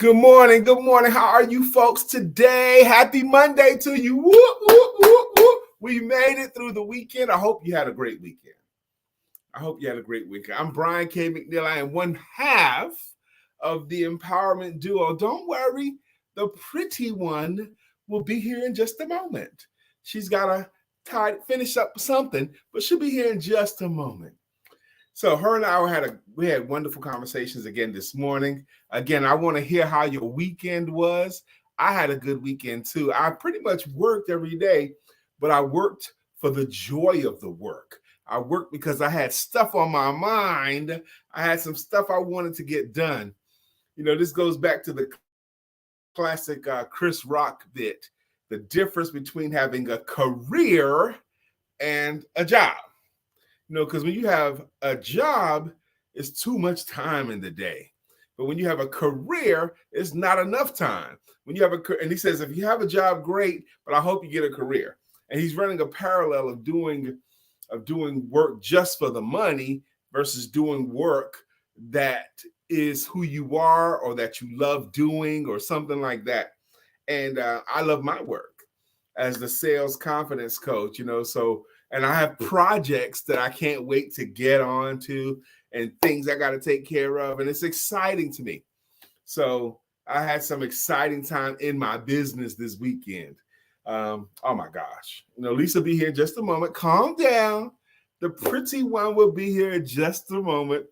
Good morning. Good morning. How are you folks today? Happy Monday to you. Whoop, whoop, whoop, whoop. We made it through the weekend. I hope you had a great weekend. I'm Brian K. McNeil. I am one half of the empowerment duo. Don't worry, the pretty one will be here in just a moment. She's got to finish up something, but she'll be here in just a moment. So her and I we had wonderful conversations again this morning. Again, I want to hear how your weekend was. I had a good weekend too. I pretty much worked every day, but I worked for the joy of the work. I worked because I had stuff on my mind. I had some stuff I wanted to get done. You know, this goes back to the classic Chris Rock bit, the difference between having a career and a job. You know, because when you have a job, it's too much time in the day. But when you have a career, it's not enough time. When you have and he says, if you have a job, great, but I hope you get a career. And he's running a parallel of doing work just for the money versus doing work that is who you are or that you love doing or something like that. And I love my work as the sales confidence coach, you know, and I have projects that I can't wait to get on to and things I got to take care of. And it's exciting to me. So I had some exciting time in my business this weekend. Oh my gosh. You know, Lisa will be here in just a moment. Calm down. The pretty one will be here in just a moment.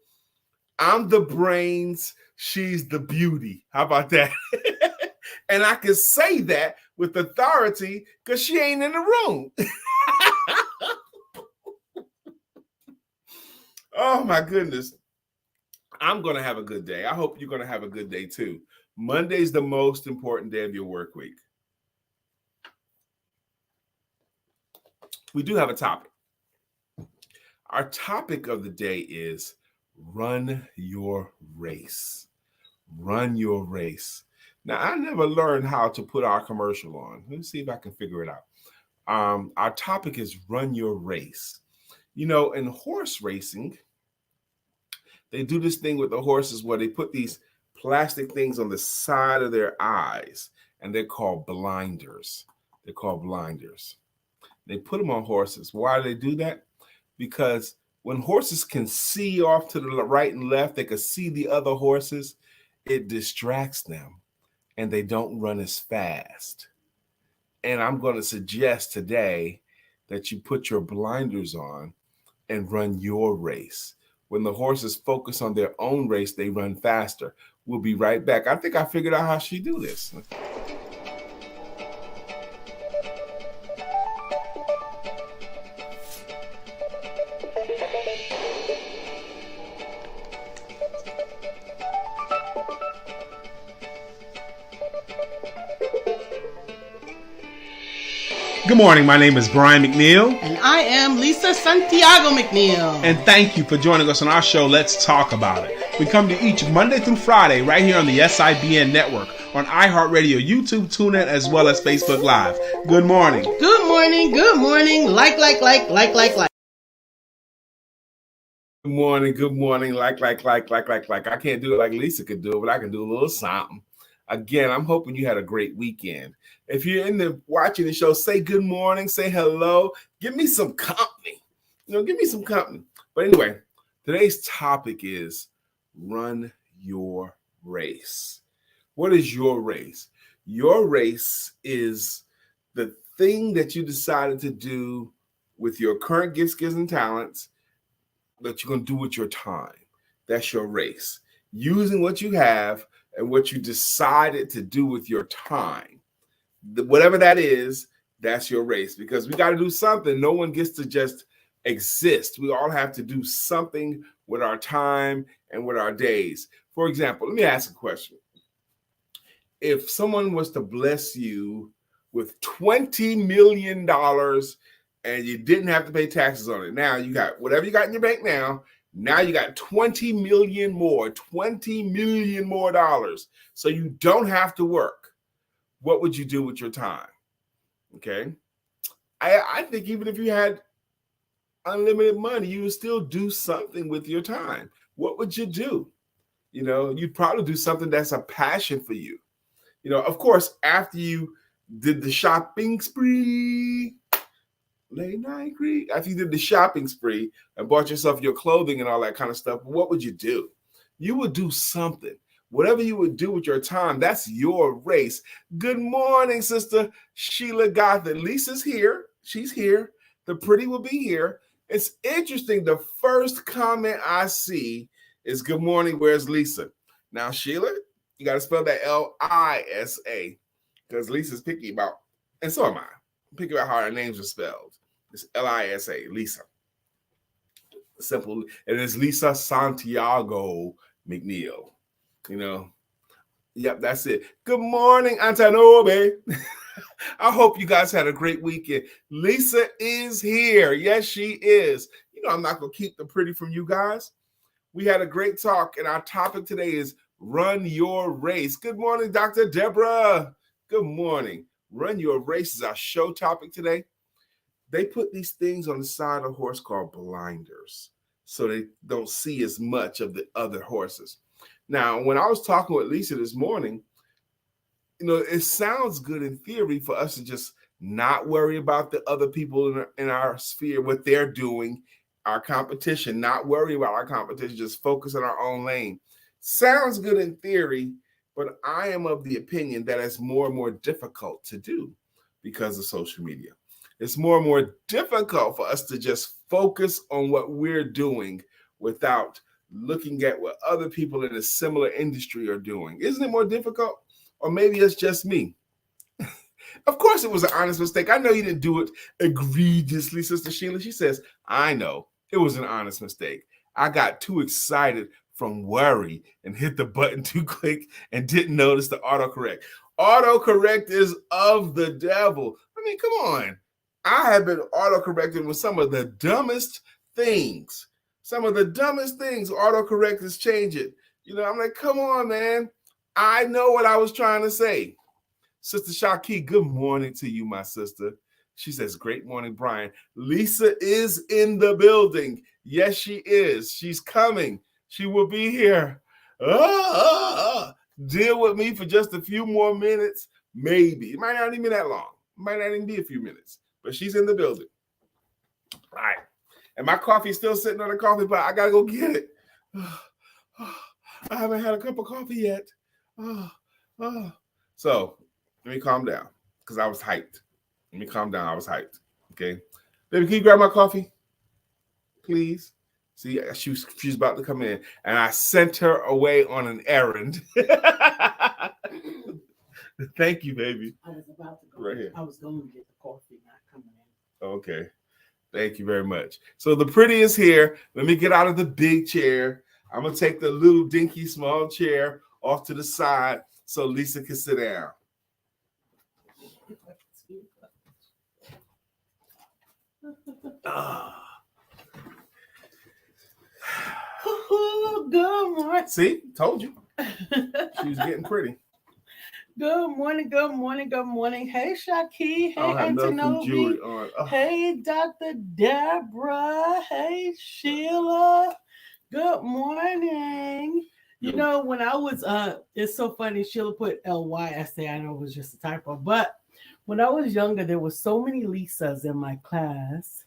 I'm the brains. She's the beauty. How about that? And I can say that with authority because she ain't in the room. Oh my goodness. I'm going to have a good day. I hope you're going to have a good day too. Monday's the most important day of your work week. We do have a topic. Our topic of the day is run your race. Run your race. Now, I never learned how to put our commercial on. Let me see if I can figure it out. Our topic is run your race. You know, in horse racing, they do this thing with the horses where they put these plastic things on the side of their eyes, and they're called blinders. They put them on horses. Why do they do that? Because when horses can see off to the right and left, they can see the other horses, it distracts them, and they don't run as fast. And I'm going to suggest today that you put your blinders on and run your race. When the horses focus on their own race, they run faster. We'll be right back. I think I figured out how she do this. Good morning. My name is Brian McNeil. And I am Lisa Santiago McNeil. And thank you for joining us on our show, Let's Talk About It. We come to each Monday through Friday right here on the SIBN network, on iHeartRadio, YouTube, TuneIn, as well as Facebook Live. Good morning. Good morning. Good morning. Like. Good morning. Good morning. Like. I can't do it like Lisa could do it, but I can do a little something. Again, I'm hoping you had a great weekend. If you're in the watching the show, say good morning, say hello, give me some company. Give me some company. But anyway, today's topic is run your race. What is your race? Your race is the thing that you decided to do with your current gifts, skills, and talents that you're going to do with your time. That's your race. Using what you have and what you decided to do with your time. Whatever that is, that's your race, because we got to do something. No one gets to just exist. We all have to do something with our time and with our days. For example, let me ask a question. If someone was to bless you with $20 million and you didn't have to pay taxes on it, now you got whatever you got in your bank now you got $20 million more dollars. So you don't have to work. What would you do with your time? Okay. I think even if you had unlimited money, you would still do something with your time. What would you do? You know, you'd probably do something that's a passion for you. You know, of course, after you did the shopping spree, late night greet, after you did the shopping spree and bought yourself your clothing and all that kind of stuff, what would you do? You would do something. Whatever you would do with your time, that's your race. Good morning, Sister Sheila Gothard. Lisa's here. She's here. The pretty will be here. It's interesting. The first comment I see is good morning, where's Lisa? Now, Sheila, you got to spell that Lisa because Lisa's picky about, and so am I, picky about how our names are spelled. It's Lisa, Lisa. Simple. And it's Lisa Santiago McNeil. You know, yep, that's it. Good morning, Antanobe. I hope you guys had a great weekend. Lisa is here. Yes, she is. You know, I'm not going to keep the pretty from you guys. We had a great talk, and our topic today is Run Your Race. Good morning, Dr. Deborah. Good morning. Run Your Race is our show topic today. They put these things on the side of a horse called blinders, so they don't see as much of the other horses. Now, when I was talking with Lisa this morning, you know, it sounds good in theory for us to just not worry about the other people in our sphere, what they're doing, our competition, not worry about our competition, just focus on our own lane. Sounds good in theory, but I am of the opinion that it's more and more difficult to do because of social media. It's more and more difficult for us to just focus on what we're doing without looking at what other people in a similar industry are doing. Isn't it more difficult? Or maybe it's just me. Of course, it was an honest mistake. I know you didn't do it egregiously, Sister Sheila. She says, I know it was an honest mistake. I got too excited from worry and hit the button too quick and didn't notice the autocorrect. Autocorrect is of the devil. I mean, come on. I have been autocorrected with some of the dumbest things. Some of the dumbest things, autocorrect is changing. You know, I'm like, come on, man. I know what I was trying to say. Sister Shaki, good morning to you, my sister. She says, great morning, Brian. Lisa is in the building. Yes, she is. She's coming. She will be here. Deal with me for just a few more minutes, maybe. It might not even be that long. It might not even be a few minutes, but she's in the building. All right. And my coffee's still sitting on the coffee pot. I got to go get it. I haven't had a cup of coffee yet. So let me calm down because I was hyped. Let me calm down. I was hyped. Okay. Baby, can you grab my coffee? Please. See, she's about to come in. And I sent her away on an errand. Thank you, baby. I was about to go. Right here. I was going to get the coffee, not coming in. Okay. Thank you very much. So the pretty is here. Let me get out of the big chair. I'm going to take the little dinky small chair off to the side so Lisa can sit down. Good morning. See, told you. She was getting pretty. Good morning, good morning, good morning. Hey, Shaki. Hey, Jewelry Antanobi. on. Oh. Hey, Dr. Deborah. Hey, Sheila. Good morning. You know, when I was, it's so funny, Sheila put L-Y-S-A. I know it was just a typo, but when I was younger, there were so many Lisas in my class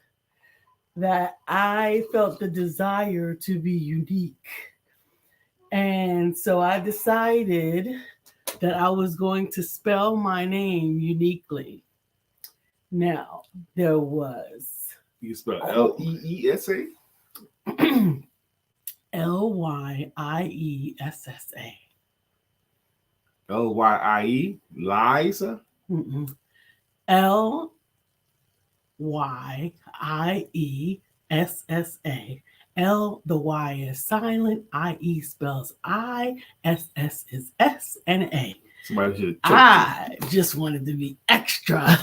that I felt the desire to be unique. And so I decided that I was going to spell my name uniquely. Now, there was... You spell L-E-E-S-A? L-Y-I-E-S-S-A. L-Y-I-E? Liza? L-Y-I-E-S-S-A. L, the Y is silent. I-E spells I. S-S is S and A. Somebody should I just wanted to be extra.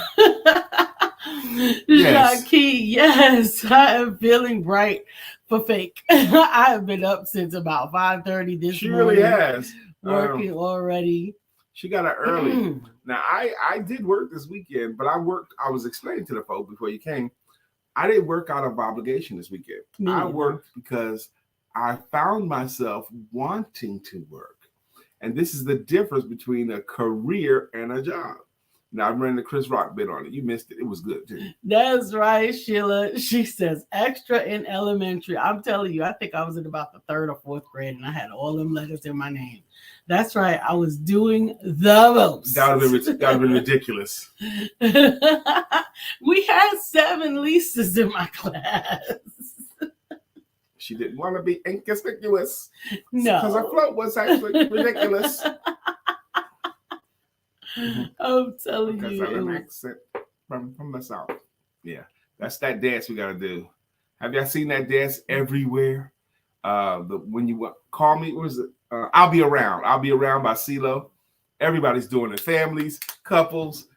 Yes. Shaki, yes, I am feeling bright for fake. I have been up since about 5:30 this She morning. really has. Working already. She got up early. Now, I did work this weekend, but I was explaining to the folks before you came, I didn't work out of obligation this weekend. I worked because I found myself wanting to work. And this is the difference between a career and a job. Now, I ran the Chris Rock bit on it. You missed it. It was good, too. That's right, Sheila. She says extra in elementary. I'm telling you, I think I was in about the 3rd or 4th grade, and I had all them letters in my name. That's right. I was doing the most. That would have been ridiculous. We had 7 Lisas in my class. She didn't want to be inconspicuous. No. Because her float was actually ridiculous. I'm telling Because you. of an accent from the South. Yeah. That's that dance we got to do. Have y'all seen that dance everywhere? When you call me, what is it? I'll Be Around. I'll Be Around by CeeLo. Everybody's doing it. Families, couples,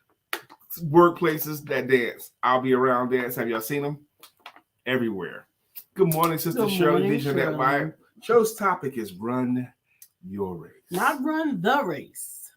workplaces, that dance. I'll Be Around dance. Have y'all seen them? Everywhere. Good morning, Sister Shirley. Visionette Wyatt. Show's topic is run your race. Not run the race.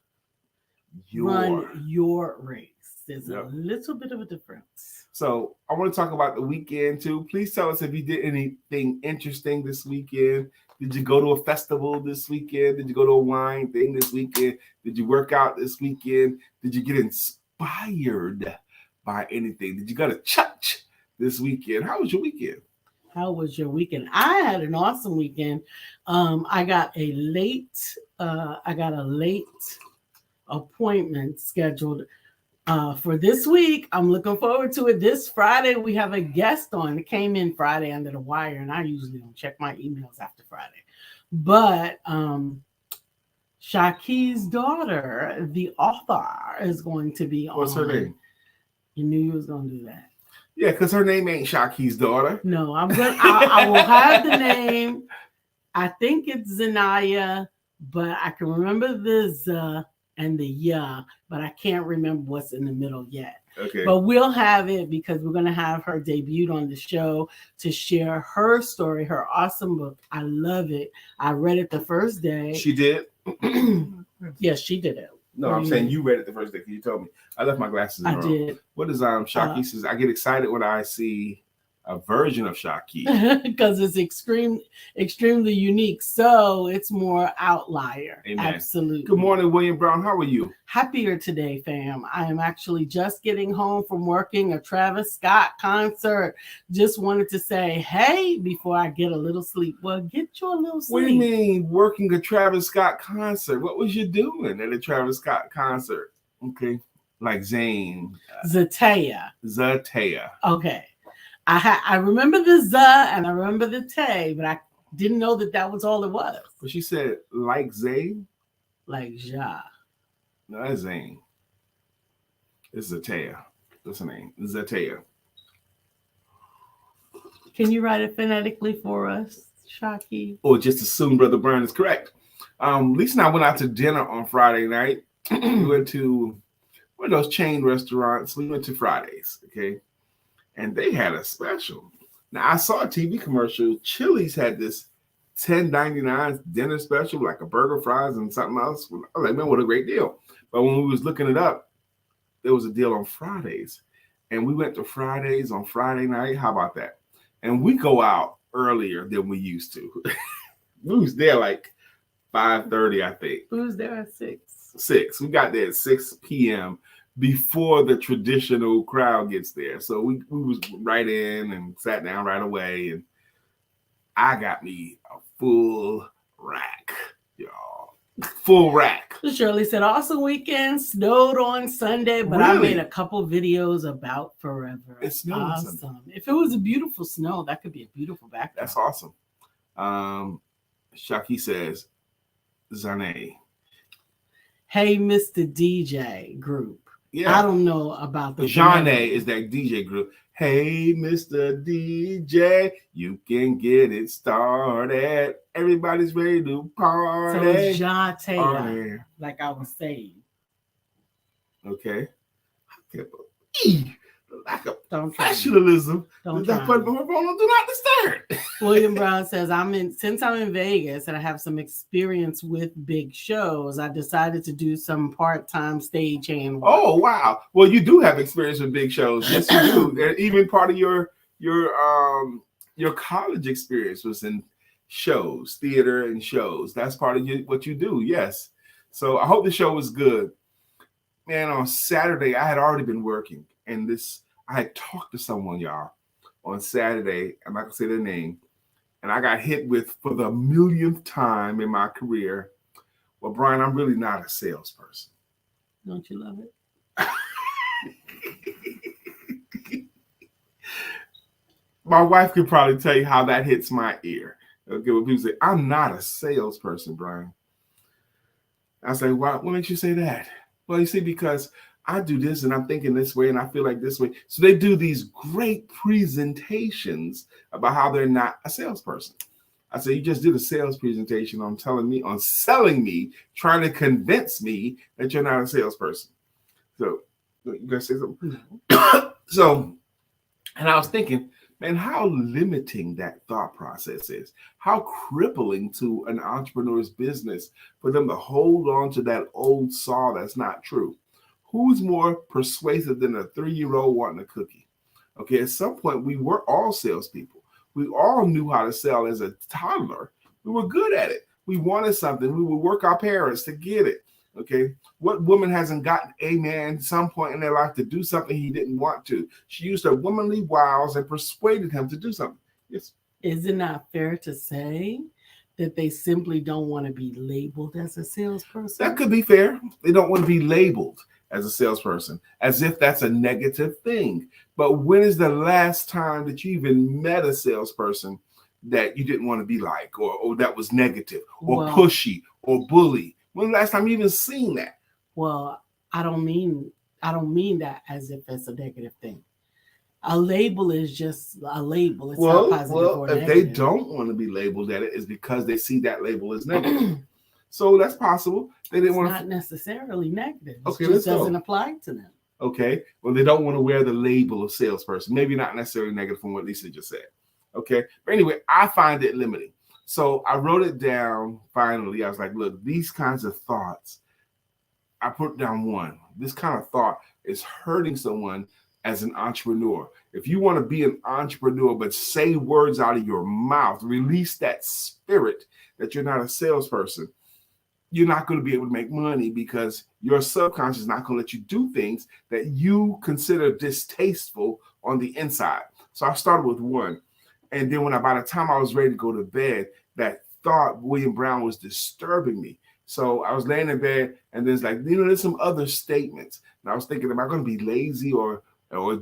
Run your race. There's a little bit of a difference. So I want to talk about the weekend too. Please tell us if you did anything interesting this weekend. Did you go to a festival this weekend? Did you go to a wine thing this weekend? Did you work out this weekend? Did you get inspired by anything? Did you go to church this weekend? How was your weekend? How was your weekend? I had an awesome weekend. I got a late appointment scheduled for this week. I'm looking forward to it. This Friday, we have a guest on. It came in Friday under the wire, and I usually don't check my emails after Friday. But Shaki's daughter, the author, is going to be on. What's her name? You knew you was going to do that. Yeah, because her name ain't Shaki's daughter. No, I will have the name. I think it's Zanaya, but I can remember the Z and the Ya, but I can't remember what's in the middle yet. Okay. But we'll have it because we're going to have her debut on the show to share her story, her awesome book. I love it. I read it the first day. She did? Yes, she did it. No, I'm saying you read it the first day. You told me. I left my glasses in the room. Did. What is Shaki says? I get excited when I see a version of Shaki. Because it's extremely unique. So it's more outlier. Amen. Absolutely. Good morning, William Brown. How are you? Happier today, fam. I am actually just getting home from working a Travis Scott concert. Just wanted to say, hey, before I get a little sleep. Well, get you a little sleep. What do you mean working a Travis Scott concert? What was you doing at a Travis Scott concert? Okay. Like Zayn. Zatea. Okay. I remember the Z and I remember the Tay, but I didn't know that was all it was. But she said, like Zayn? Like Ja. No, that's Zayn. It's Zatea. That's her name. Zatea. Can you write it phonetically for us, Shaki? Or just assume Brother Brown is correct. Lisa and I went out to dinner on Friday night. We went to one of those chain restaurants. We went to Fridays, okay? And they had a special. Now, I saw a TV commercial. Chili's had this $10.99 dinner special, like a burger, fries, and something else. I was like, man, what a great deal. But when we was looking it up, there was a deal on Fridays. And we went to Fridays on Friday night. How about that? And we go out earlier than we used to. We was there like 5:30, I think. We was there at 6. 6. We got there at 6 p.m. before the traditional crowd gets there. So we was right in and sat down right away. And I got me a full rack, y'all. Full rack. Shirley said, awesome weekend, snowed on Sunday, but Really? I made a couple videos about forever. It snowed on Sunday. Awesome. If it was a beautiful snow, that could be a beautiful backdrop. That's awesome. Shaki says, Zane. Hey, Mr. DJ group. Yeah. I don't know about the Jane is that DJ group. Hey, Mr. DJ, you can get it started. Everybody's ready to party. So it's John Taylor, Party. like I was saying. Okay. The lack of Don't try me. professionalism. Don't That try put me. my phone on do not disturb. William Brown says, since I'm in Vegas and I have some experience with big shows, I decided to do some part-time stagehand work. Oh, wow. Well, you do have experience with big shows. Yes, you do. And even part of your college experience was in shows, theater and shows. That's part of what you do. Yes. So I hope the show was good. Man, on Saturday, I had already been working, and I had talked to someone, y'all, on Saturday. I'm not going to say their name. And I got hit with, for the millionth time in my career, well, Brian, I'm really not a salesperson. Don't you love it? My wife could probably tell you how that hits my ear. Okay, when people say, I'm not a salesperson, Brian. I say, why? What makes you say that? Well, you see, because I do this and I'm thinking this way and I feel like this way. So they do these great presentations about how they're not a salesperson. I say, you just did a sales presentation on selling me, trying to convince me that you're not a salesperson. So you gonna say something? So, and I was thinking, man, how limiting that thought process is. How crippling to an entrepreneur's business for them to hold on to that old saw that's not true. Who's more persuasive than a 3-year-old wanting a cookie? Okay, at some point, we were all salespeople. We all knew how to sell as a toddler. We were good at it. We wanted something. We would work our parents to get it. Okay, what woman hasn't gotten a man some point in their life to do something he didn't want to? She used her womanly wiles and persuaded him to do something. Yes. Is it not fair to say that they simply don't want to be labeled as a salesperson? That could be fair. They don't want to be labeled as a salesperson, as if that's a negative thing. But when is the last time that you even met a salesperson that you didn't want to be like, or that was negative, or pushy, or bully? When the last time you even seen that? Well, I don't mean that as if it's a negative thing. A label is just a label. It's not positive or negative. If they don't want to be labeled at it, it's because they see that label as negative. So that's possible. They didn't want to. Not necessarily negative. Okay, it just doesn't apply to them. Okay. Well, they don't want to wear the label of salesperson. Maybe not necessarily negative from what Lisa just said. Okay. But anyway, I find it limiting. So I wrote it down. Finally, I was like, look, these kinds of thoughts, I put down one. This kind of thought is hurting someone as an entrepreneur. If you want to be an entrepreneur, but say words out of your mouth, release that spirit that you're not a salesperson, you're not going to be able to make money because your subconscious is not going to let you do things that you consider distasteful on the inside. So I started with one. And then by the time I was ready to go to bed, that thought, William Brown, was disturbing me. So I was laying in bed, and there's there's some other statements. And I was thinking, am I going to be lazy or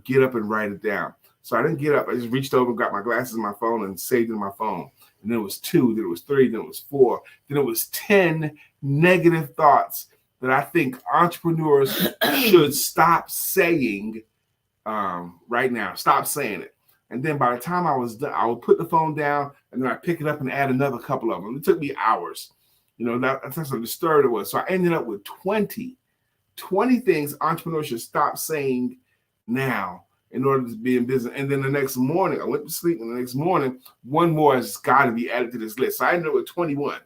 get up and write it down? So I didn't get up. I just reached over, got my glasses, my phone, and saved it in my phone. And then it was 2, then it was 3, then it was 4, then it was 10 negative thoughts that I think entrepreneurs should stop saying right now. Stop saying it. And then by the time I was done, I would put the phone down and then I pick it up and add another couple of them. It took me hours. That's how disturbed it was. So I ended up with 20 things entrepreneurs should stop saying now in order to be in business. And then the next morning, I went to sleep, and the next morning, one more has got to be added to this list. So I ended up with 21.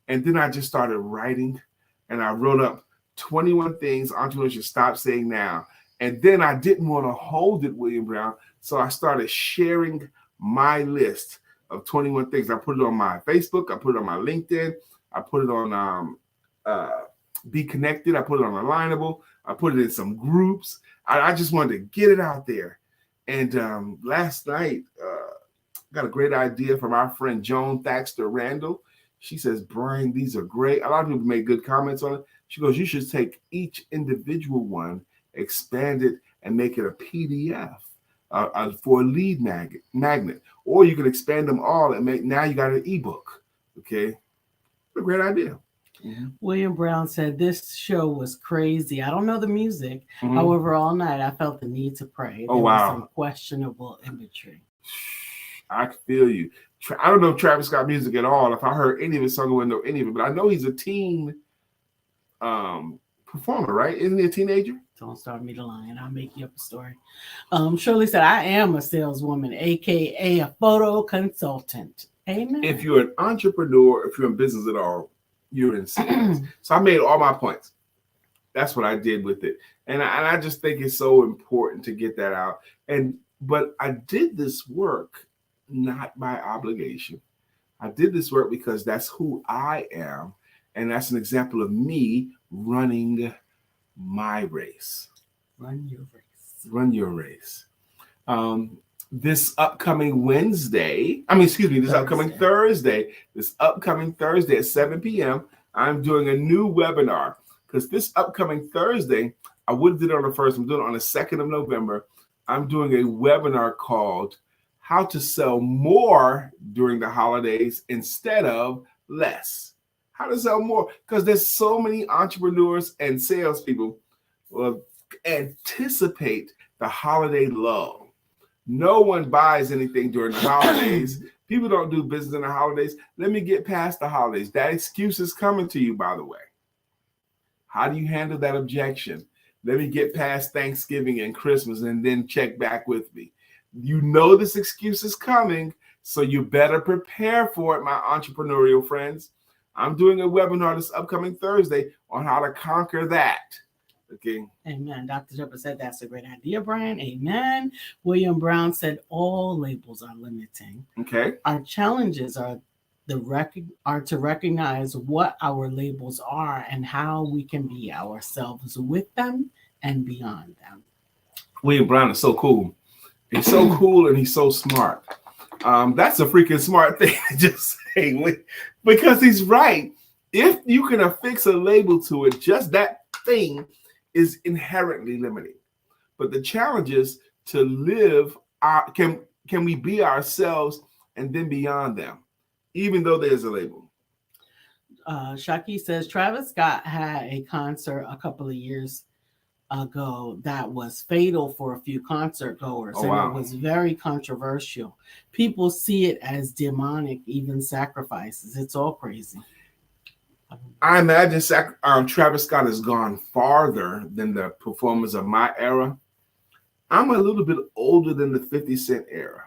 And then I just started writing, and I wrote up 21 things entrepreneurs should stop saying now. And then I didn't want to hold it, William Brown. So I started sharing my list of 21 things. I put it on my Facebook. I put it on my LinkedIn. I put it on Be Connected. I put it on Alignable. I put it in some groups. I just wanted to get it out there. And last night, got a great idea from our friend Joan Thaxter Randall. She says, Brian, these are great. A lot of people made good comments on it. She goes, you should take each individual one, expand it, and make it a PDF for a lead magnet. Or you can expand them all and now you got an ebook. Okay. What a great idea. Mm-hmm. William Brown said, this show was crazy. I don't know the music. Mm-hmm. However, all night I felt the need to pray. There was some questionable imagery. I feel you. I don't know Travis Scott music at all. If I heard any of his songs, I wouldn't know any of it. But I know he's a teen performer, right? Isn't he a teenager? Don't start me to lying. I'll make you up a story. Shirley said, I am a saleswoman, a.k.a. a photo consultant. Amen. If you're an entrepreneur, if you're in business at all, you're in sales. So I made all my points. That's what I did with it. And I just think it's so important to get that out. But I did this work not by obligation. I did this work because that's who I am. And that's an example of me running my race. Run your race. Run your race. This upcoming upcoming Thursday at 7 p.m., I'm doing a new webinar because this upcoming Thursday, I would have did it on the 1st, I'm doing it on the 2nd of November. I'm doing a webinar called How to Sell More During the Holidays Instead of Less. How to sell more, because there's so many entrepreneurs and salespeople will anticipate the holiday lull. No one buys anything during the holidays. People don't do business in the holidays. Let me get past the holidays. That excuse is coming to you, by the way. How do you handle that objection? Let me get past Thanksgiving and Christmas and then check back with me. You know this excuse is coming, so you better prepare for it, my entrepreneurial friends. I'm doing a webinar this upcoming Thursday on how to conquer that. Okay. Amen. Dr. Deborah said that's a great idea, Brian. Amen. William Brown said all labels are limiting. Okay. Our challenges are to recognize what our labels are and how we can be ourselves with them and beyond them. William Brown is so cool. He's so cool and he's so smart. That's a freaking smart thing to just say, because he's right. If you can affix a label to it, just that thing is inherently limiting. But the challenge is to live can we be ourselves and then beyond them, even though there's a label. Shaki says Travis Scott had a concert a couple of years ago that was fatal for a few concert goers. Oh, wow. And it was very controversial. People see it as demonic, even sacrifices. It's all crazy. I imagine Travis Scott has gone farther than the performers of my era. I'm a little bit older than the 50 Cent era,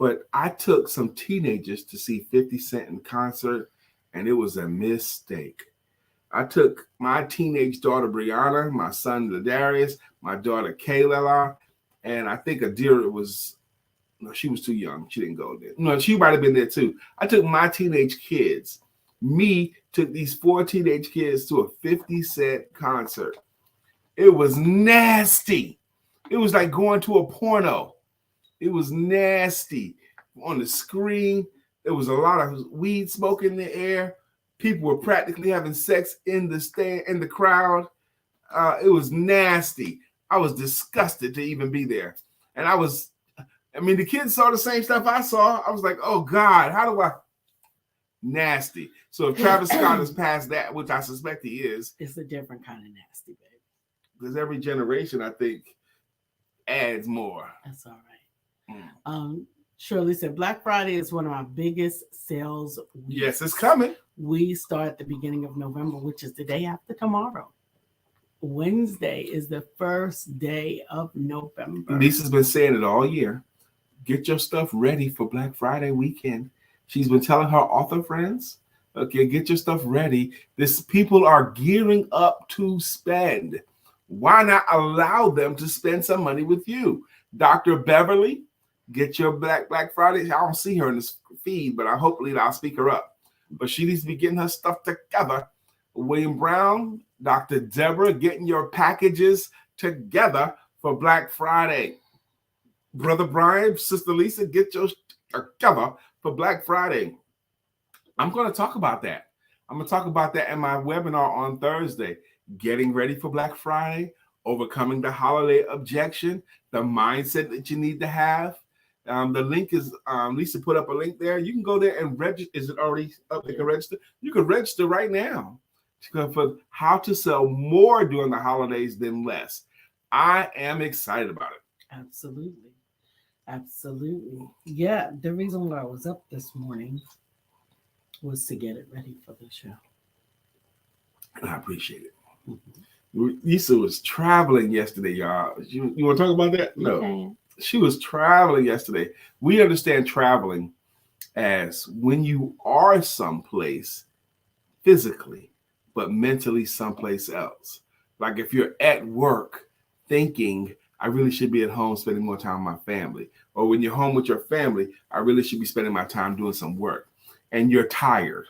but I took some teenagers to see 50 Cent in concert, and it was a mistake. I took my teenage daughter, Brianna, my son, Ladarius, my daughter, Kayla, and I think Adira she was too young. She didn't go there. No, she might have been there too. I took my teenage kids. Me took these 4 teenage kids to a 50 Cent concert. It was nasty. It was like going to a porno. It was nasty. On the screen, there was a lot of weed smoke in the air. People were practically having sex in the crowd. It was nasty. I was disgusted to even be there. And the kids saw the same stuff I saw. I was like, oh God, how do I? Nasty. So if Travis Scott is past that, which I suspect he is, it's a different kind of nasty, babe. Because every generation, I think, adds more. That's all right. Shirley said Black Friday is one of my biggest sales weeks. Yes, it's coming. We start at the beginning of November, which is the day after tomorrow. Wednesday is the first day of November. Lisa's been saying it all year. Get your stuff ready for Black Friday weekend. She's been telling her author friends, okay, get your stuff ready. People are gearing up to spend. Why not allow them to spend some money with you? Dr. Beverly, get your Black Friday. I don't see her in this feed, but hopefully I'll speak her up. But she needs to be getting her stuff together. William Brown, Dr. Deborah, getting your packages together for Black Friday. Brother Brian, Sister Lisa, get your together for Black Friday. I'm going to talk about that. I'm going to talk about that in my webinar on Thursday. Getting ready for Black Friday, overcoming the holiday objection, the mindset that you need to have. The link is, Lisa put up a link there. You can go there and register. Is it already up? You can register. You can register right now for how to sell more during the holidays than less. I am excited about it. Absolutely. Absolutely. Yeah, the reason why I was up this morning was to get it ready for the show. I appreciate it. Mm-hmm. Lisa was traveling yesterday, y'all. You want to talk about that? No. Okay. She was traveling yesterday. We understand traveling as when you are someplace physically, but mentally someplace else. Like if you're at work thinking, I really should be at home spending more time with my family. Or when you're home with your family, I really should be spending my time doing some work. and you're tired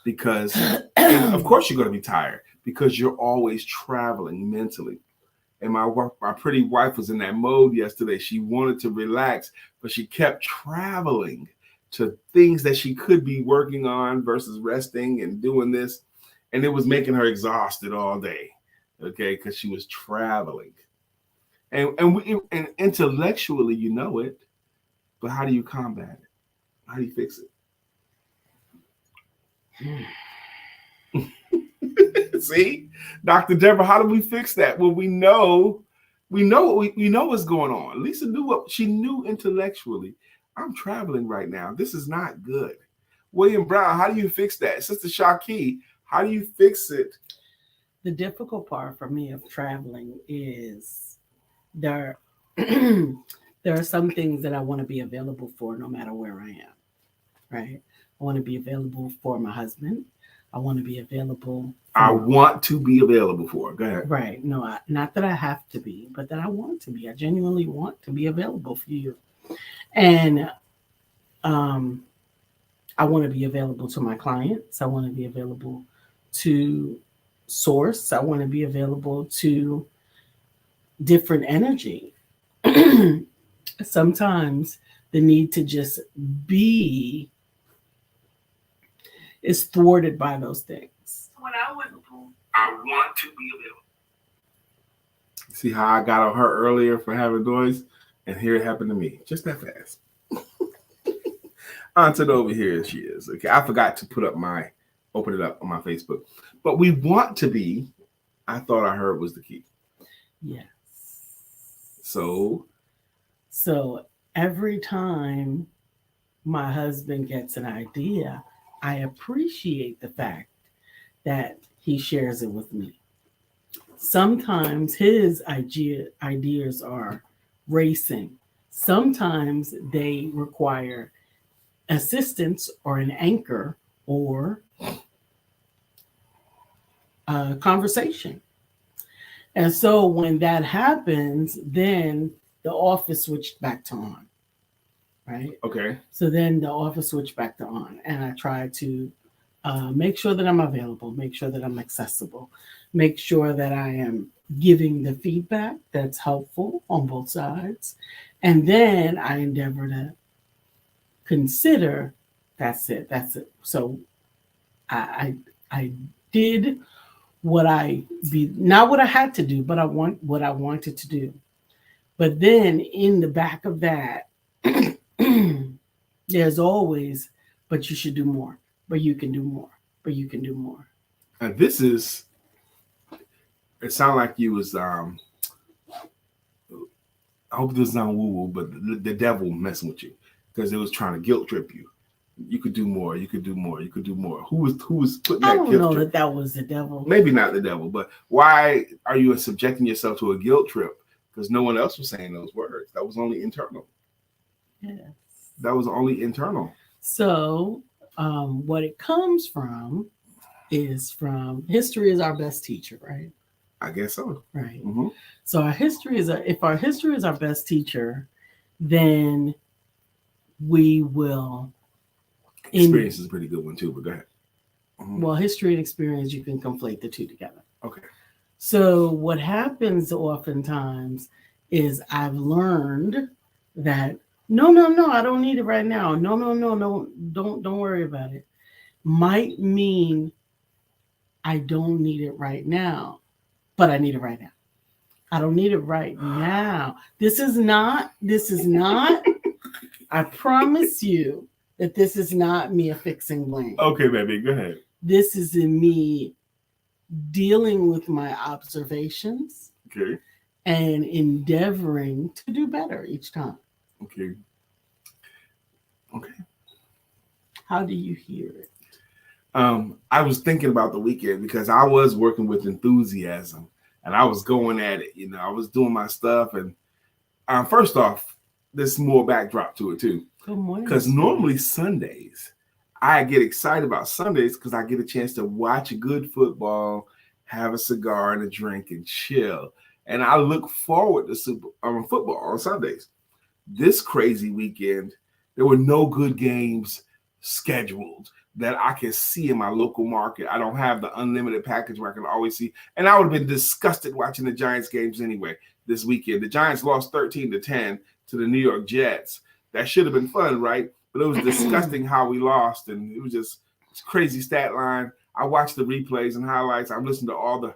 because, and of course, you're going to be tired because you're always traveling mentally. And my pretty wife was in that mode yesterday. She wanted to relax, but she kept traveling to things that she could be working on versus resting and doing this. And it was making her exhausted all day, okay, because she was traveling. And intellectually, you know it, but how do you combat it? How do you fix it? See, Dr. Deborah, how do we fix that? Well, we know what's going on. Lisa knew what she knew intellectually. I'm traveling right now. This is not good. William Brown, how do you fix that? Sister Shaki, how do you fix it? The difficult part for me of traveling is there are some things that I want to be available for no matter where I am, right? I want to be available for my husband. I want to be available. I want to be available for. Go ahead. Right. No, not that I have to be, but that I want to be. I genuinely want to be available for you. And I want to be available to my clients. I want to be available to source. I want to be available to different energy. Sometimes the need to just be is thwarted by those things. When I want to be available. See how I got on her earlier for having noise, and here it happened to me. Just that fast. Auntie over here she is. Okay, I forgot to open it up on my Facebook. But we want to be, I thought I heard was the key. Yes. So every time my husband gets an idea, I appreciate the fact that he shares it with me. Sometimes his ideas are racing. Sometimes they require assistance or an anchor or a conversation. And so when that happens, then the office switched back to on, right? Okay. So then the office switched back to on, and I try to make sure that I'm available, make sure that I'm accessible, make sure that I am giving the feedback that's helpful on both sides. And then I endeavor to consider that's it. So I did not what I had to do, but what I wanted to do. But then in the back of that, there's always, but you should do more, but you can do more, but you can do more. And this is, it sounded like you was, I hope this is not woo-woo, but the devil messing with you because it was trying to guilt trip you. You could do more. You could do more. You could do more. Who was putting that? I don't know that was the devil. Maybe not the devil, but why are you subjecting yourself to a guilt trip? Because no one else was saying those words. That was only internal. Yes. That was only internal. So what it comes from is from history is our best teacher, right? I guess so. Right. Mm-hmm. So if our history is our best teacher, then we will. Experience is a pretty good one too, but go ahead. Mm-hmm. Well, history and experience, you can conflate the two together. Okay. So what happens oftentimes is I've learned that no, I don't need it right now. No, don't worry about it. Might mean I don't need it right now, but I need it right now. I don't need it right now. This is not, I promise you that this is not me affixing blame. Okay, baby, go ahead. This is in me dealing with my observations. Okay. And endeavoring to do better each time. Okay. How do you hear it? I was thinking about the weekend because I was working with enthusiasm and I was going at it. You know, I was doing my stuff. And first off, there's more backdrop to it too. Good morning. Because normally Sundays, I get excited about Sundays because I get a chance to watch good football, have a cigar and a drink and chill. And I look forward to football on Sundays. This crazy weekend, there were no good games scheduled that I can see in my local market. I don't have the unlimited package where I can always see. And I would have been disgusted watching the Giants games anyway this weekend. The Giants lost 13-10 to the New York Jets. That should have been fun, right? But it was disgusting how we lost, and it was just crazy stat line. I watched the replays and highlights. I listened to all the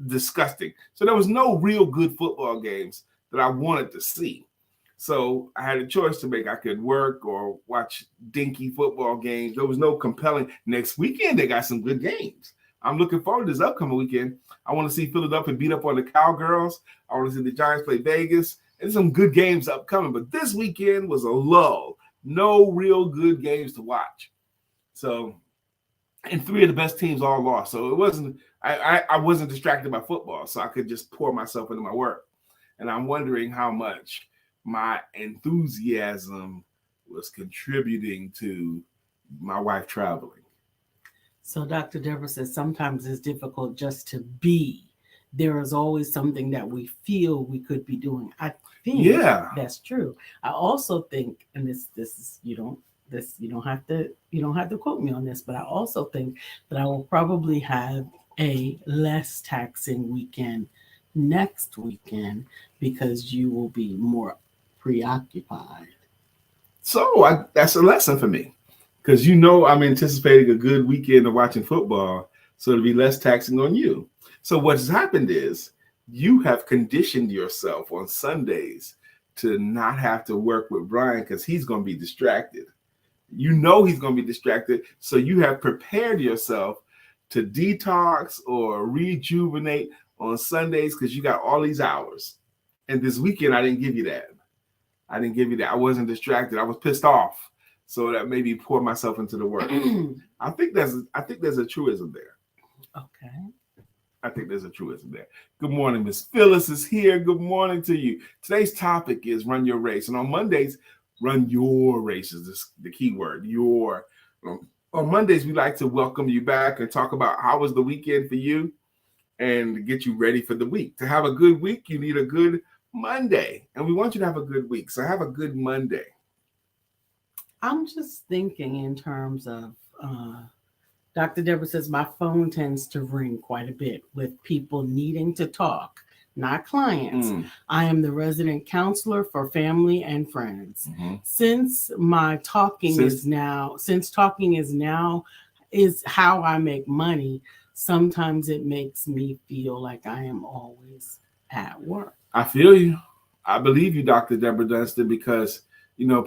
disgusting. So there was no real good football games that I wanted to see. So I had a choice to make. I could work or watch dinky football games. There was no compelling. Next weekend, they got some good games. I'm looking forward to this upcoming weekend. I want to see Philadelphia beat up on the Cowgirls. I want to see the Giants play Vegas. And some good games upcoming. But this weekend was a lull. No real good games to watch. So, and 3 of the best teams all lost. So it wasn't, I wasn't distracted by football. So I could just pour myself into my work. And I'm wondering how much my enthusiasm was contributing to my wife traveling. So Dr. Deborah says sometimes it's difficult just to be. There is always something that we feel we could be doing. I think that's true. I also think, and this is you don't have to quote me on this, but I also think that I will probably have a less taxing weekend next weekend because you will be more preoccupied. So that's a lesson for me because I'm anticipating a good weekend of watching football, so it'll be less taxing on you. So what has happened is you have conditioned yourself on Sundays to not have to work with Brian because he's going to be distracted. He's going to be distracted, so you have prepared yourself to detox or rejuvenate on Sundays because you got all these hours. And this weekend, I didn't give you that. I wasn't distracted. I was pissed off. So that made me pour myself into the work. I think there's a truism there. Okay. I think there's a truism there. Good morning, Miss Phyllis is here. Good morning to you. Today's topic is run your race. And on Mondays, run your race is the key word, your. On Mondays, we like to welcome you back and talk about how was the weekend for you and get you ready for the week. To have a good week, you need a good Monday. And we want you to have a good week. So have a good Monday. I'm just thinking in terms of, Dr. Deborah says, my phone tends to ring quite a bit with people needing to talk, not clients. I am the resident counselor for family and friends. Mm-hmm. Since talking is how I make money, sometimes it makes me feel like I am always at work. I feel you. I believe you, Dr. Deborah Dunstan, because,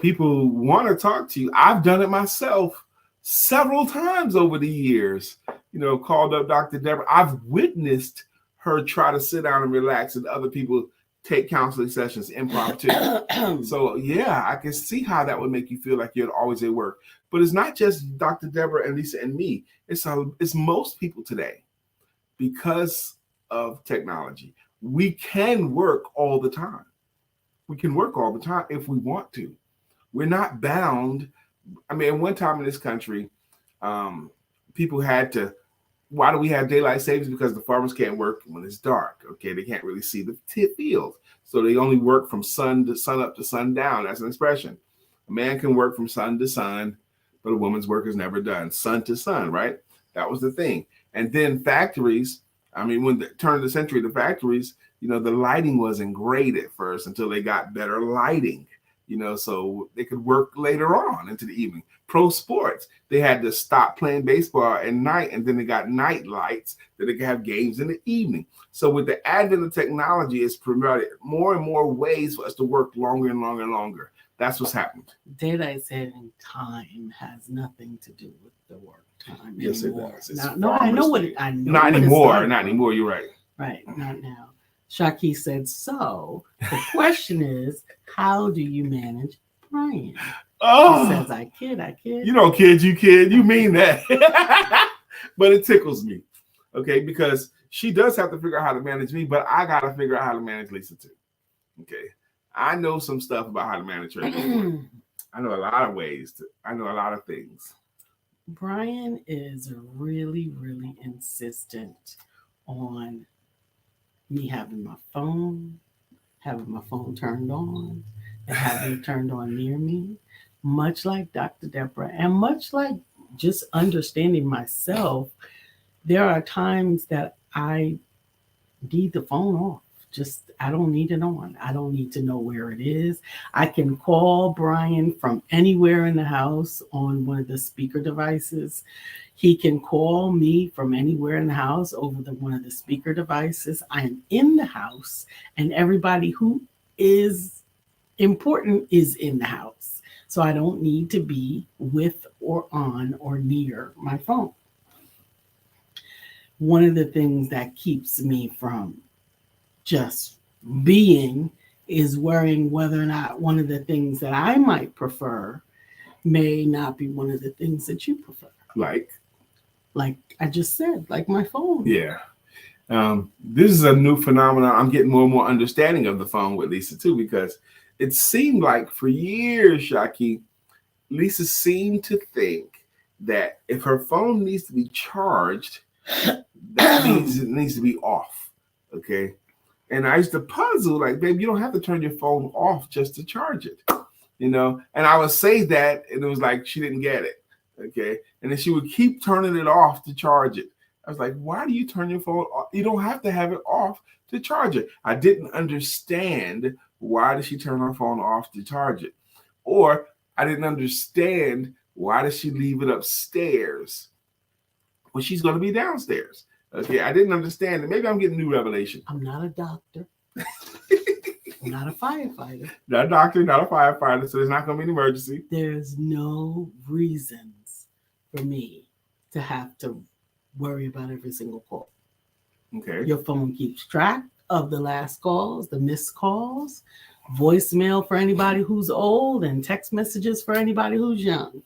people want to talk to you. I've done it myself several times over the years, called up Dr. Deborah. I've witnessed her try to sit down and relax and other people take counseling sessions impromptu. So, yeah, I can see how that would make you feel like you're always at work. But it's not just Dr. Deborah and Lisa and me. It's most people today because of technology. We can work all the time. We can work all the time if we want to. We're not bound. I mean, one time in this country, people had to. Why do we have daylight savings? Because the farmers can't work when it's dark. Okay, they can't really see the field, so they only work from sun up to sundown. That's an expression. A man can work from sun to sun, but a woman's work is never done. Sun to sun, right? That was the thing. And then factories. I mean, when the turn of the century, the factories, the lighting wasn't great at first until they got better lighting. So they could work later on into the evening. Pro sports, they had to stop playing baseball at night, and then they got night lights that they could have games in the evening. So with the advent of technology, it's promoted more and more ways for us to work longer and longer and longer. That's what's happened. Daylight saving time has nothing to do with the work time. Yes, anymore. It does. I know what it. I know. Not anymore. Not anymore. You're right. Right. Not now. Shaki said, so the question is, how do you manage Brian? Oh, he says, I kid. You don't kid, you kid. You mean that. But it tickles me, okay, because she does have to figure out how to manage me, but I got to figure out how to manage Lisa too, okay? I know some stuff about how to manage her. I know a lot of ways. I know a lot of things. Brian is really, really insistent on me having my phone turned on and having it turned on near me. much like Dr. Deborah, and much like just understanding myself, there are times that I need the phone off. Just, I don't need it on. I don't need to know where it is. I can call Brian from anywhere in the house on one of the speaker devices. He can call me from anywhere in the house over one of the speaker devices. I am in the house, and everybody who is important is in the house. So I don't need to be with or on or near my phone. One of the things that keeps me from just being is worrying whether or not one of the things that I might prefer may not be one of the things that you prefer. Like I just said, like my phone. Yeah. This is a new phenomenon. I'm getting more and more understanding of the phone with Lisa too, because it seemed like for years, Shaki, Lisa seemed to think that if her phone needs to be charged, that means it needs to be off. Okay. And I used to puzzle, like, babe, you don't have to turn your phone off just to charge it, you know? And I would say that, and it was like she didn't get it. Okay. And then she would keep turning it off to charge it. I was like, why do you turn your phone off? You don't have to have it off to charge it. I didn't understand why did she turn her phone off to charge it? Or I didn't understand why does she leave it upstairs when she's going to be downstairs. Okay, I didn't understand it. Maybe I'm getting new revelation. I'm not a doctor. I'm not a firefighter. Not a doctor, not a firefighter, so there's not going to be an emergency. There's no reasons for me to have to worry about every single call. Okay. Your phone keeps track of the last calls, the missed calls, voicemail for anybody who's old, and text messages for anybody who's young.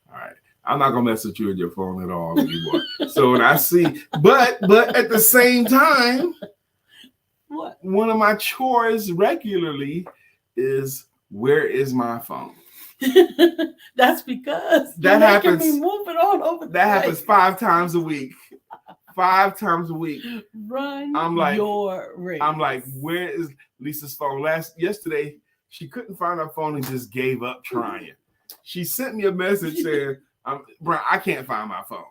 All right. I'm not gonna mess with you and your phone at all anymore. So when I see, but at the same time, what? One of my chores regularly is, where is my phone? That's because that happens. Me moving all over the that place. happens 5 times a week. 5 times a week. Run your race. I'm like, where is Lisa's phone? Yesterday, she couldn't find her phone and just gave up trying. She sent me a message saying, Brian, I can't find my phone.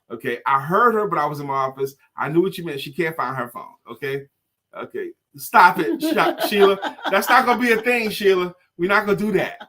Okay. I heard her, but I was in my office. I knew what you meant. She can't find her phone. Okay. Stop it, Sheila. That's not going to be a thing, Sheila. We're not going to do that.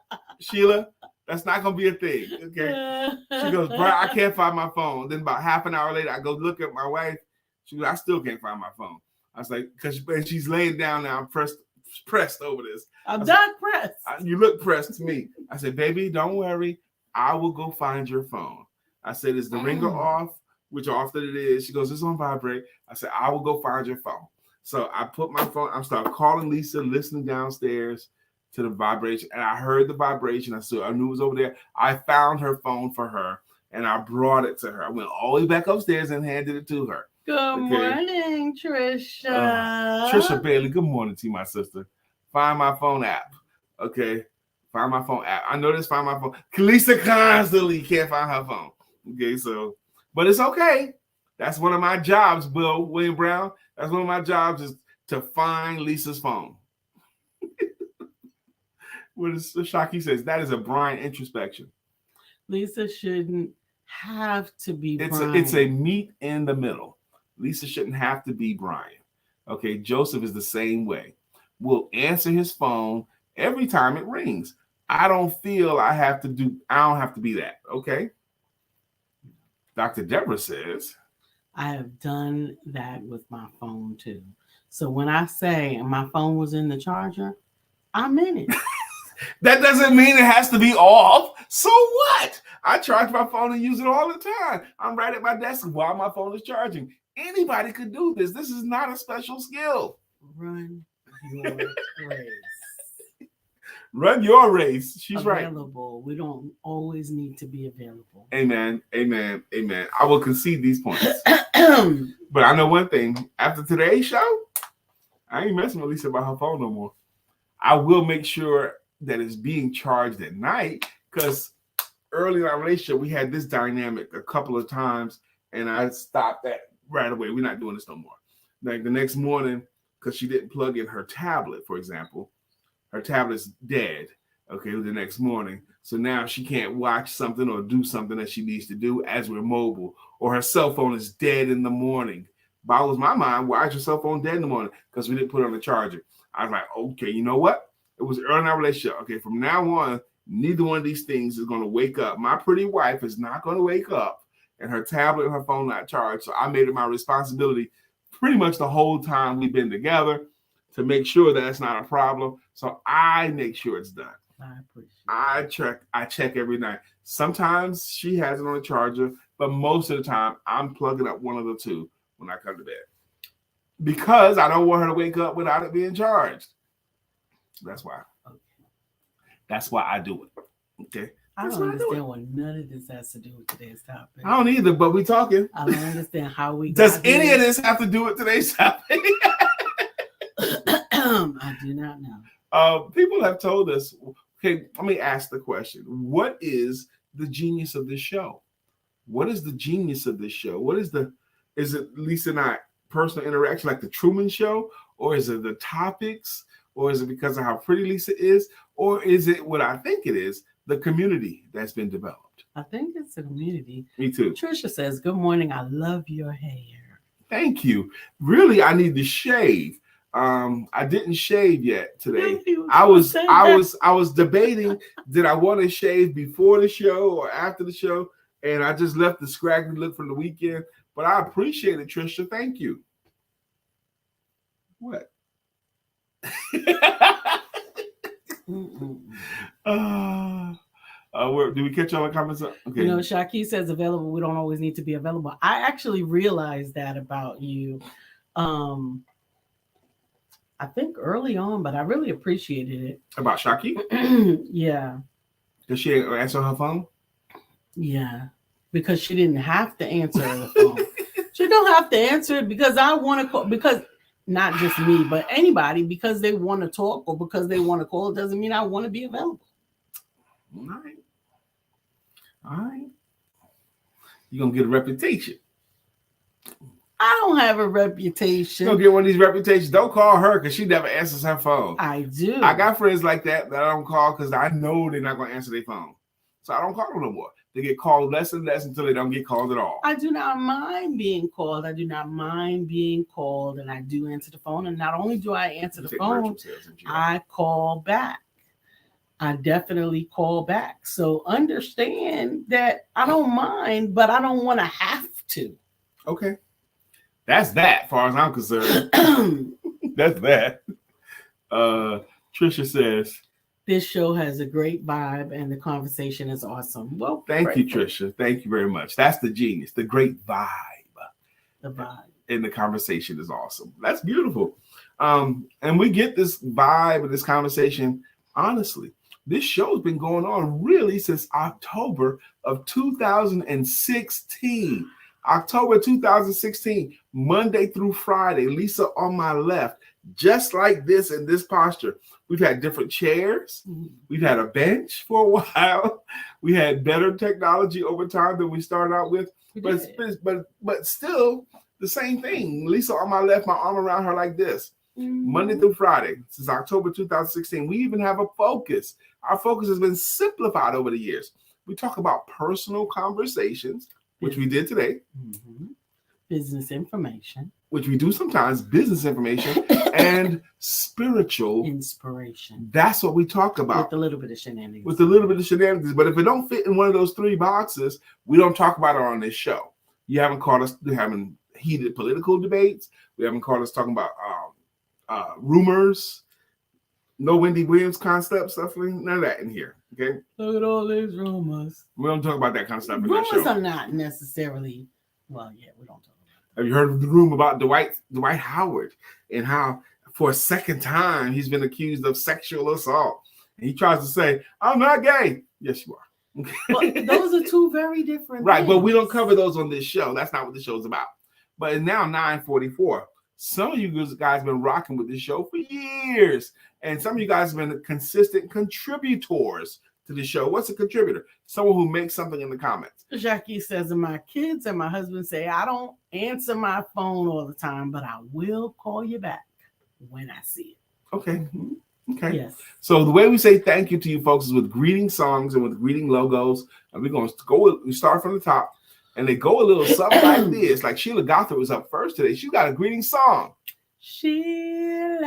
Sheila, that's not going to be a thing. Okay. She goes, Brian, I can't find my phone. Then about half an hour later, I go look at my wife. She goes, I still can't find my phone. I was like, because she's laying down now. I'm pressed over this. I'm not pressed. You look pressed to me. I said, baby, don't worry. I will go find your phone. I said, is the ringer off? Which often it is. She goes, it's on vibrate. I said, I will go find your phone. So I put my phone, I started calling Lisa, listening downstairs to the vibration. And I heard the vibration. I knew it was over there. I found her phone for her and I brought it to her. I went all the way back upstairs and handed it to her. Good morning, Trisha. Trisha Bailey, good morning to you, my sister. Find my phone app. Okay. Find my phone app. I know this. Find my phone. Lisa constantly can't find her phone. Okay, so, but it's okay. That's one of my jobs, William Brown. That's one of my jobs is to find Lisa's phone. What is Shaki says? That is a Brian introspection. Lisa shouldn't have to be Brian. It's a meet in the middle. Lisa shouldn't have to be Brian. Okay, Joseph is the same way. We'll answer his phone every time it rings. I don't feel I don't have to be that. Okay. Dr. Deborah says, I have done that with my phone too. So when I say my phone was in the charger, I'm in it. That doesn't mean it has to be off. So what? I charge my phone and use it all the time. I'm right at my desk while my phone is charging. Anybody could do this. This is not a special skill. Run your race. Run your race. She's available. right. We don't always need to be available. Amen. Amen. Amen. I will concede these points. But I know one thing. After today's show, I ain't messing with Lisa about her phone no more. I will make sure that it's being charged at night, because early in our relationship, we had this dynamic a couple of times, and I stopped that right away. We're not doing this no more. Like the next morning, because she didn't plug in her tablet, for example, her tablet's dead. okay, the next morning. So now she can't watch something or do something that she needs to do as we're mobile, or her cell phone is dead in the morning. Boggles my mind. Why is your cell phone dead in the morning? Because we didn't put it on the charger. I was like, okay, you know what? It was early in our relationship. Okay, from now on, neither one of these things is going to wake up. My pretty wife is not going to wake up and her tablet and her phone not charged. So I made it my responsibility pretty much the whole time we've been together to make sure that that's not a problem. So I make sure it's done. I appreciate it. I check every night. Sometimes she has it on a charger, but most of the time I'm plugging up one of the two when I come to bed, because I don't want her to wake up without it being charged. That's why. Okay. That's why I do it. Okay. I That's don't why I do understand it. what none of this has to do with today's topic. I don't either, but we talking. I don't understand how we Does got any here. of this have to do with today's topic? I do not know. People have told us, okay, let me ask the question. What is the genius of this show? What is the genius of this show? Is it Lisa and I personal interaction like the Truman Show? Or is it the topics? Or is it because of how pretty Lisa is? Or is it what I think it is, the community that's been developed? I think it's a community. Me too. Trisha says, good morning. I love your hair. Thank you. Really, I need to shave. I didn't shave yet today. I was debating, did I want to shave before the show or after the show? And I just left the scraggly look from the weekend. But I appreciate it, Trisha. Thank you. What? Do we catch all the comments up? Okay. You know, Shaki says available. We don't always need to be available. I actually realized that about you. I think early on, but I really appreciated it. About Shaki? Yeah. Does she answer her phone? Yeah. Because she didn't have to answer the phone. She don't have to answer it because I want to call, because not just me, but anybody, because they want to talk or because they want to call, it doesn't mean I want to be available. All right. You're going to get a reputation. I don't have a reputation. You're going to get one of these reputations. Don't call her because she never answers her phone. I do. I got friends like that I don't call because I know they're not going to answer their phone. So I don't call them no more. They get called less and less until they don't get called at all. I do not mind being called. I do not mind being called, and I do answer the phone. And not only do I answer the phone, I call back. I definitely call back. So understand that I don't mind, but I don't want to have to. Okay. That's that, as far as I'm concerned. That's that. Trisha says, this show has a great vibe and the conversation is awesome. Well, thank you, Trisha. Thank you very much. That's the genius, the great vibe. The vibe. And the conversation is awesome. That's beautiful. And we get this vibe and this conversation, honestly. This show's been going on really since October of 2016. October 2016, Monday through Friday, Lisa on my left, just like this in this posture. We've had different chairs. We've had a bench for a while. We had better technology over time than we started out with. But still the same thing. Lisa on my left, my arm around her like this. Monday through Friday, since October 2016. We even have a focus. Our focus has been simplified over the years. We talk about personal conversations, which we did today. Business information. Which we do sometimes, business information, and spiritual inspiration. That's what we talk about. With a little bit of shenanigans. But if it don't fit in one of those three boxes, we don't talk about it on this show. You haven't caught us having heated political debates. We haven't caught us talking about rumors. No Wendy Williams concept stuff. None of that in here. Okay. Look at all these rumors. We don't talk about that kind of stuff in rumors that show. Are not necessarily. Well, yeah, we don't talk about that. Have you heard of the rumor about Dwight Howard and how for a second time he's been accused of sexual assault? And he tries to say, "I'm not gay." Yes, you are. Well, those are two very different right, things. But we don't cover those on this show. That's not what the show's about. But it's now 9:44. Some of you guys have been rocking with this show for years. And some of you guys have been consistent contributors to the show. What's a contributor? Someone who makes something in the comments. Jackie says, and my kids and my husband say, I don't answer my phone all the time, but I will call you back when I see it. Okay. Okay. Yes. So the way we say thank you to you folks is with greeting songs and with greeting logos. And we're going to we start from the top. And they go a little something like this. Like Sheila Gothard was up first today. She got a greeting song. Sheila,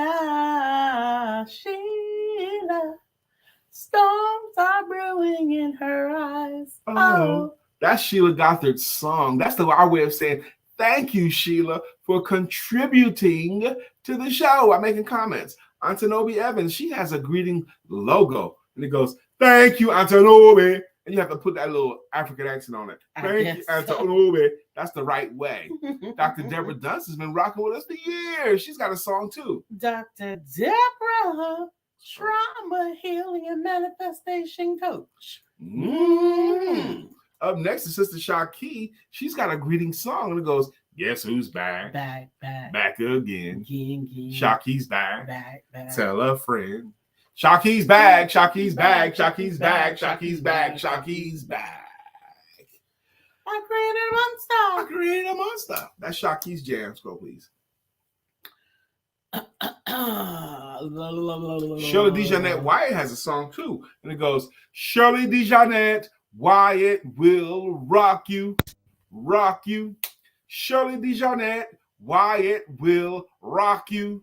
Sheila, storms are brewing in her eyes. Oh. That's Sheila Gothard's song. That's our way of saying thank you, Sheila, for contributing to the show by making comments. Antonobi Evans, she has a greeting logo. And it goes, thank you, Antonobi. And you have to put that little African accent on it. Thank you, Antonobi. That's the right way. Dr. Deborah Dunst has been rocking with us for years. She's got a song too. Dr. Deborah, trauma healing and manifestation coach. Up next is Sister Shaki. She's got a greeting song and it goes, guess who's back? Back again. Again. Shaki's back. Back. Tell a friend. Shaki's back. Shaki's back. Shaki's back. Shaki's back. Shaki's back. I created a monster. That's Shaki's jam. Go, please. Shirley DeJohnette Wyatt has a song too. And it goes, Shirley DeJohnette Wyatt will rock you. Shirley DeJohnette Wyatt will rock you.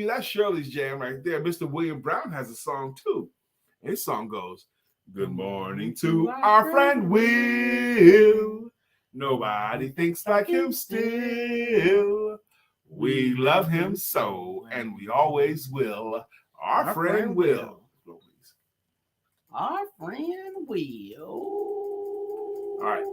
That's Shirley's jam right there. Mr. William Brown has a song too. His song goes, good morning to our friend Will. Nobody thinks like him still. We love him so, and we always will. Our friend Will. Our friend Will. All right.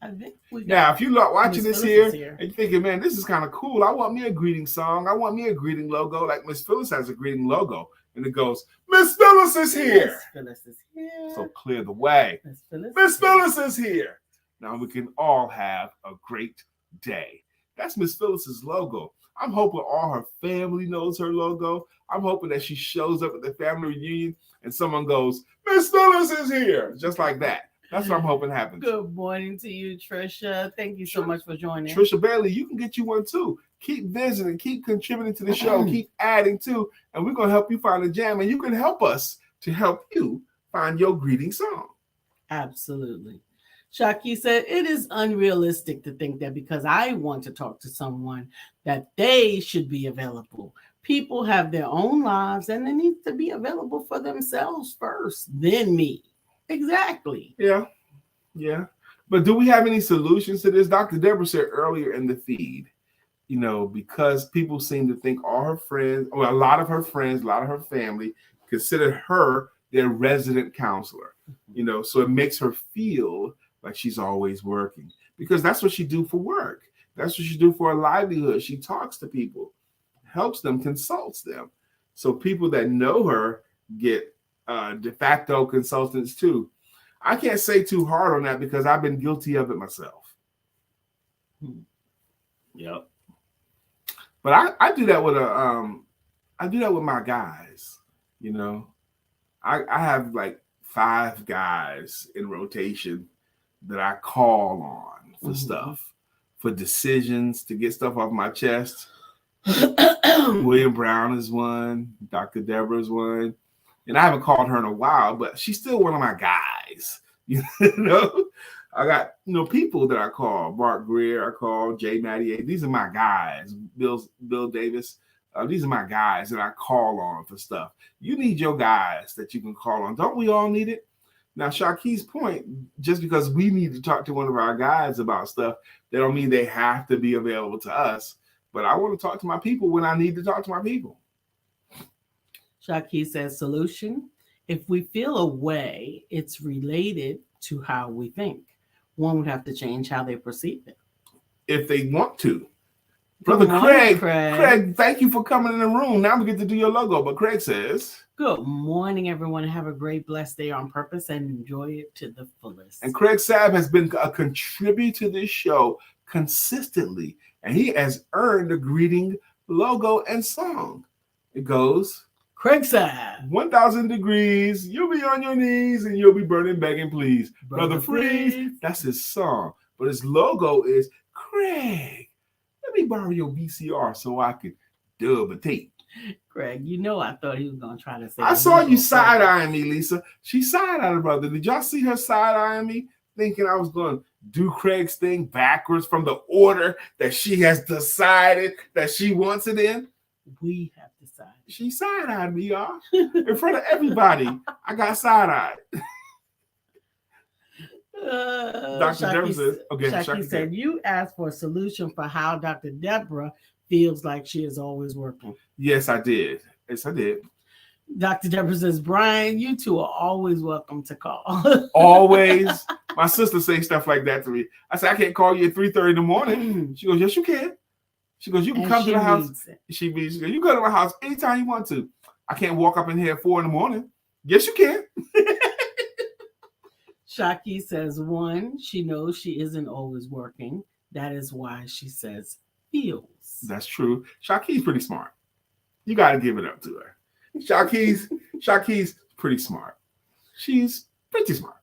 I think now, if you're watching this here and you're thinking, man, this is kind of cool. I want me a greeting song. I want me a greeting logo. Like Miss Phyllis has a greeting logo. And it goes, Miss Phyllis is here. Miss Phyllis is here. So clear the way. Miss Phyllis is here. Now we can all have a great day. That's Miss Phyllis's logo. I'm hoping all her family knows her logo. I'm hoping that she shows up at the family reunion and someone goes, Miss Phyllis is here. Just like that. That's what I'm hoping happens. Good morning to you, Trisha. Thank you so much for joining. Trisha Bailey, you can get you one too. Keep visiting, keep contributing to the show, keep adding to, and we're going to help you find a jam, and you can help us to help you find your greeting song. Absolutely. Shaki said, it is unrealistic to think that because I want to talk to someone that they should be available. People have their own lives and they need to be available for themselves first, then me. Exactly. Yeah. But do we have any solutions to this? Dr. Deborah said earlier in the feed, because people seem to think all her friends, or a lot of her friends, a lot of her family consider her their resident counselor, so it makes her feel like she's always working because that's what she do for work. That's what she do for a livelihood. She talks to people, helps them, consults them. So people that know her get de facto consultants too. I can't say too hard on that because I've been guilty of it myself. Yep. But I do that with my guys. I have like 5 guys in rotation that I call on for stuff, for decisions, to get stuff off my chest. William Brown is one. Dr. Deborah is one. And I haven't called her in a while, but she's still one of my guys. I got, people that I call. Mark Greer, I call. Jay Mattier. These are my guys. Bill Davis. These are my guys that I call on for stuff. You need your guys that you can call on. Don't we all need it? Now, Shaki's point, just because we need to talk to one of our guys about stuff, that don't mean they have to be available to us. But I want to talk to my people when I need to talk to my people. Shaki says, solution. If we feel a way, it's related to how we think. One would have to change how they perceive it. If they want to. Brother Craig, thank you for coming in the room. Now we get to do your logo. But Craig says, good morning, everyone. Have a great, blessed day on purpose and enjoy it to the fullest. And Craig Sabb has been a contributor to this show consistently. And he has earned a greeting logo and song. It goes, Craig Sabb. 1,000 degrees. You'll be on your knees and you'll be burning, begging, please. Brother Freeze. That's his song. But his logo is, Craig, let me borrow your VCR so I can dub a tape. Craig, you know I thought he was gonna try to say. I saw you side eyeing me, Lisa. She side eyed her brother. Did y'all see her side eyeing me, thinking I was going to do Craig's thing backwards from the order that she has decided that she wants it in? We have decided. She side eyed me, y'all, in front of everybody. I got side eyed. Dr. Deborah says, okay, Shaki said, you asked for a solution for how Dr. Deborah feels like she is always working. Yes, I did. Yes, I did. Dr. Deborah says, Brian, you two are always welcome to call. Always. My sister says stuff like that to me. I said, I can't call you at 3:30 in the morning. She goes, yes, you can. She goes, you can come to the house. She goes, you go to my house anytime you want to. I can't walk up in here at 4 in the morning. Yes, you can. Shaki says, one, she knows she isn't always working. That is why she says feels. That's true. Shaki's pretty smart. You got to give it up to her. Shaki's pretty smart. She's pretty smart.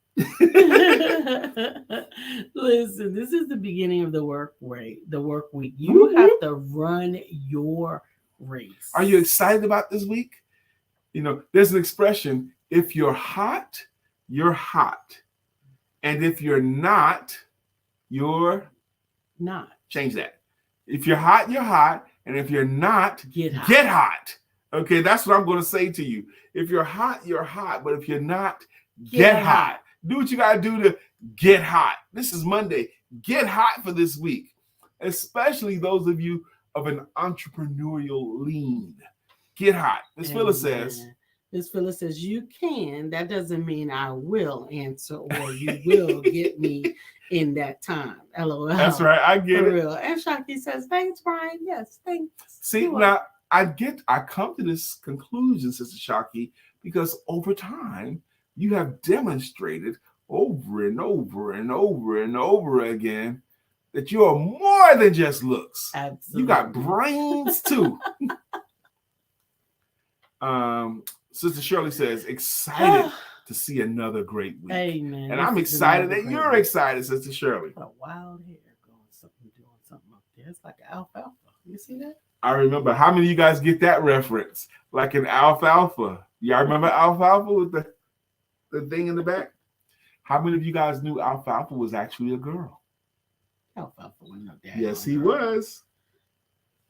Listen, this is the beginning of the work week. You have to run your race. Are you excited about this week? You know, there's an expression, if you're hot, you're hot. And if you're not, you're not. Change that. If you're hot, you're hot. And if you're not, get hot. Okay, that's what I'm going to say to you. If you're hot, you're hot. But if you're not, get hot. Do what you got to do to get hot. This is Monday. Get hot for this week, especially those of you of an entrepreneurial lean. Get hot. Miss Phyllis says. Miss Phyllis says, you can. That doesn't mean I will answer or you will get me in that time. LOL. That's right. I get it. Real. And Shaki says, thanks, Brian. Yes, thanks. See, now I come to this conclusion, Sister Shaki, because over time, you have demonstrated over and over and over and over again that you are more than just looks. Absolutely. You got brains too. Sister Shirley says, excited to see another great week. Amen. And I'm excited that you're excited, Sister Shirley. What a wild hair doing something up there. It's like alfalfa. You see that? I remember. How many of you guys get that reference? Like an alfalfa. Y'all remember alfalfa with the thing in the back? How many of you guys knew alfalfa was actually a girl? Alfalfa was no dad. Yes, he was.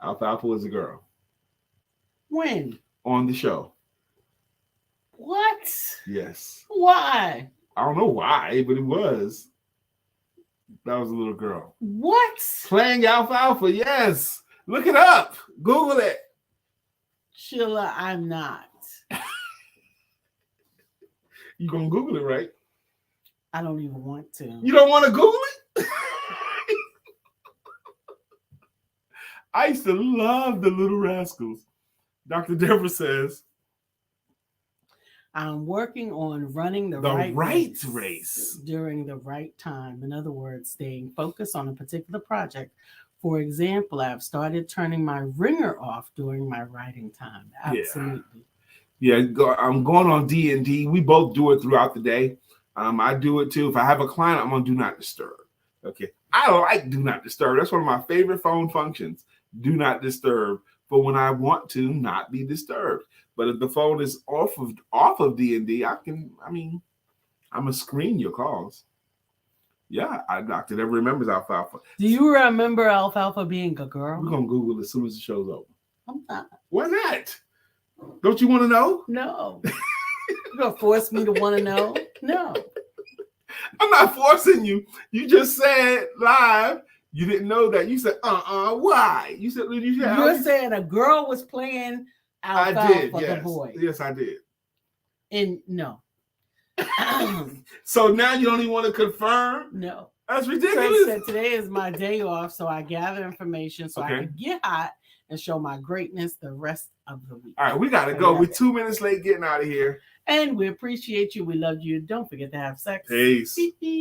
Alfalfa was a girl. When? On the show. What? Yes. Why? I don't know why, but it was. That was a little girl. What? Playing alfalfa, yes. Look it up. Google it. Sheila, I'm not. You gonna Google it, right? I don't even want to. You don't want to Google it? I used to love the Little Rascals. Dr. Deborah says, I'm working on running the right race during the right time. In other words, staying focused on a particular project. For example, I've started turning my ringer off during my writing time. Absolutely. Yeah, I'm going on D&D. We both do it throughout the day. I do it too. If I have a client, I'm on Do Not Disturb. Okay. I like Do Not Disturb. That's one of my favorite phone functions. Do Not Disturb for when I want to not be disturbed. But if the phone is off of D&D, I'm gonna screen your calls. Yeah, Dr. Deborah remembers alfalfa. Do you remember alfalfa being a girl? We're gonna Google it as soon as the show's over. I'm not. Why not? Don't you want to know? No. You're gonna force me to want to know? No. I'm not forcing you. You just said live. You didn't know that. You said, why? You said you're saying a girl was playing alfalfa. I did, yes. The boy. Yes, I did. And no. So now you don't even want to confirm? No. That's ridiculous. So today is my day off, so I gather information so I can get hot and show my greatness the rest of the week. All right, we got to go. We're 2 minutes late getting out of here. And we appreciate you. We love you. Don't forget to have sex. Peace. Beep, beep.